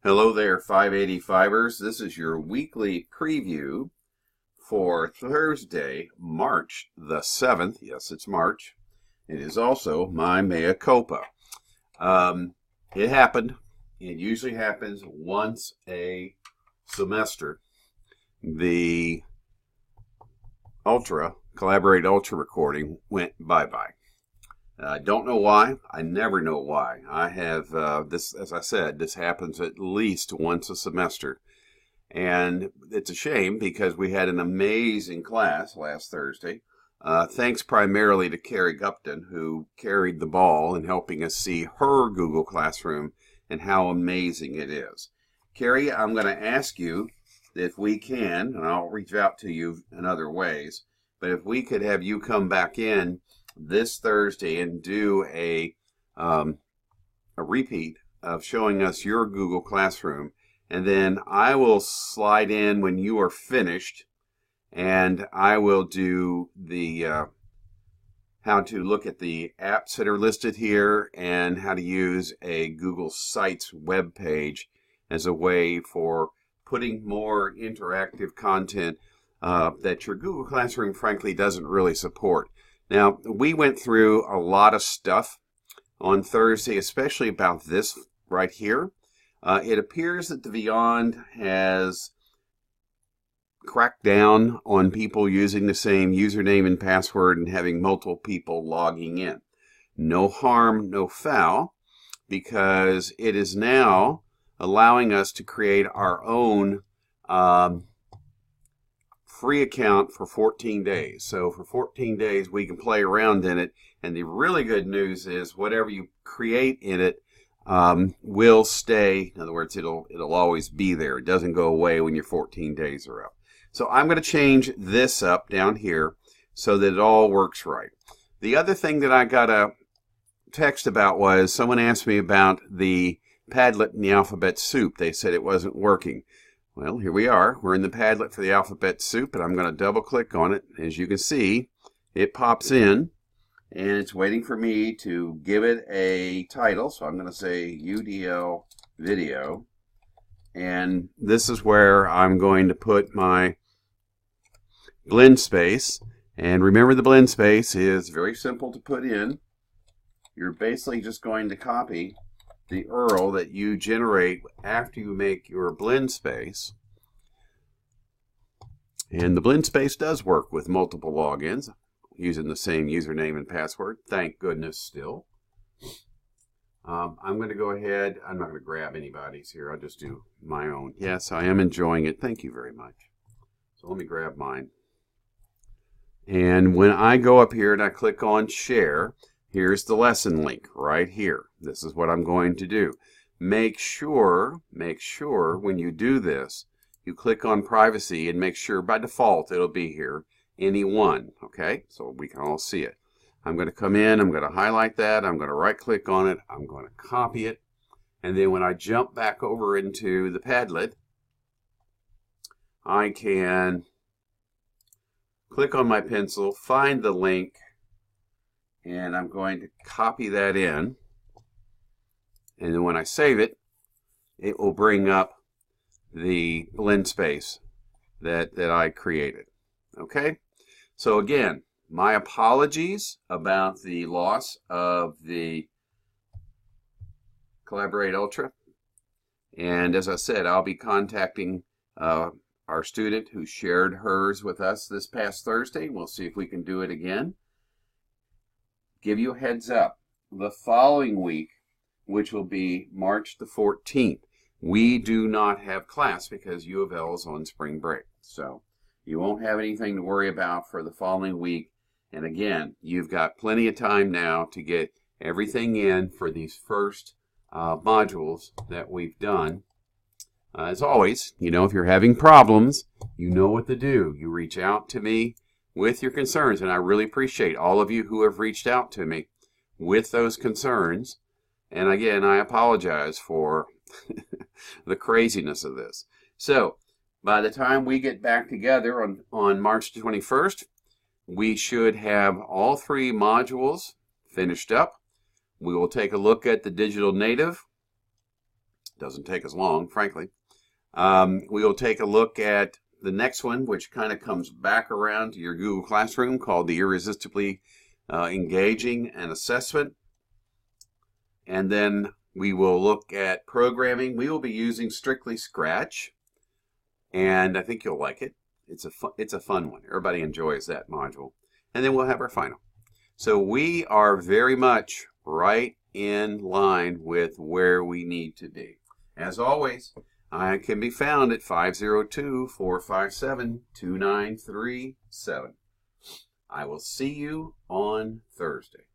Hello there, 585ers. This is your weekly preview for Thursday, March the 7th. Yes, it's March. It is also my mea culpa. It happened. It usually happens once a semester. The Collaborate Ultra recording went bye-bye. I don't know why. I never know why. I have this, as I said, this happens at least once a semester. And it's a shame because we had an amazing class last Thursday. Thanks primarily to Carrie Gupton, who carried the ball in helping us see her Google Classroom and how amazing it is. Carrie, I'm going to ask you if we can, and I'll reach out to you in other ways, but if we could have you come back in this Thursday and do a repeat of showing us your Google Classroom, and then I will slide in when you are finished, and I will do the how to look at the apps that are listed here and how to use a Google Sites web page as a way for putting more interactive content that your Google Classroom frankly doesn't really support. Now, we went through a lot of stuff on Thursday, especially about this right here. It appears that the Beyond has cracked down on people using the same username and password and having multiple people logging in. No harm, no foul, because it is now allowing us to create our own free account for 14 days. So for 14 days we can play around in it, and the really good news is whatever you create in it will stay. In other words, it'll always be there. It doesn't go away when your 14 days are up. So I'm going to change this up down here so that it all works right. The other thing that I got a text about was someone asked me about the Padlet and the alphabet soup. They said it wasn't working. Well, here we are. We're in the Padlet for the alphabet soup, and I'm going to double click on it. As you can see, it pops in, and it's waiting for me to give it a title. So I'm going to say UDL video, and this is where I'm going to put my blend space. And remember, the blend space is very simple to put in. You're basically just going to copy the URL that you generate after you make your blend space. And the blend space does work with multiple logins using the same username and password. Thank goodness still. I'm going to go ahead. I'm not going to grab anybody's here. I'll just do my own. Yes, I am enjoying it. Thank you very much. So let me grab mine. And when I go up here and I click on share, here's the lesson link right here. This is what I'm going to do. Make sure when you do this, you click on privacy and make sure by default it'll be here, anyone, okay? So we can all see it. I'm going to come in, I'm going to highlight that, I'm going to right click on it, I'm going to copy it, and then when I jump back over into the Padlet, I can click on my pencil, find the link, and I'm going to copy that in. And then when I save it, it will bring up the blend space that I created. Okay? So again, my apologies about the loss of the Collaborate Ultra. And as I said, I'll be contacting our student who shared hers with us this past Thursday. We'll see if we can do it again. Give you a heads up. The following week, which will be March the 14th, we do not have class because U of L is on spring break. So you won't have anything to worry about for the following week. And again, you've got plenty of time now to get everything in for these first modules that we've done. As always, you know, if you're having problems, you know what to do. You reach out to me with your concerns, and I really appreciate all of you who have reached out to me with those concerns. And again, I apologize for the craziness of this. So by the time we get back together on March 21st, we should have all 3 modules finished up. We will take a look at the digital native Doesn't take as long, frankly. We will take a look at the next one, which kind of comes back around to your Google Classroom, called the Irresistibly Engaging and Assessment. And then we will look at programming. We will be using strictly Scratch, and I think you'll like it. It's a fun one. Everybody enjoys that module. And then we'll have our final. So we are very much right in line with where we need to be. As always, I can be found at 502-457-2937. I will see you on Thursday.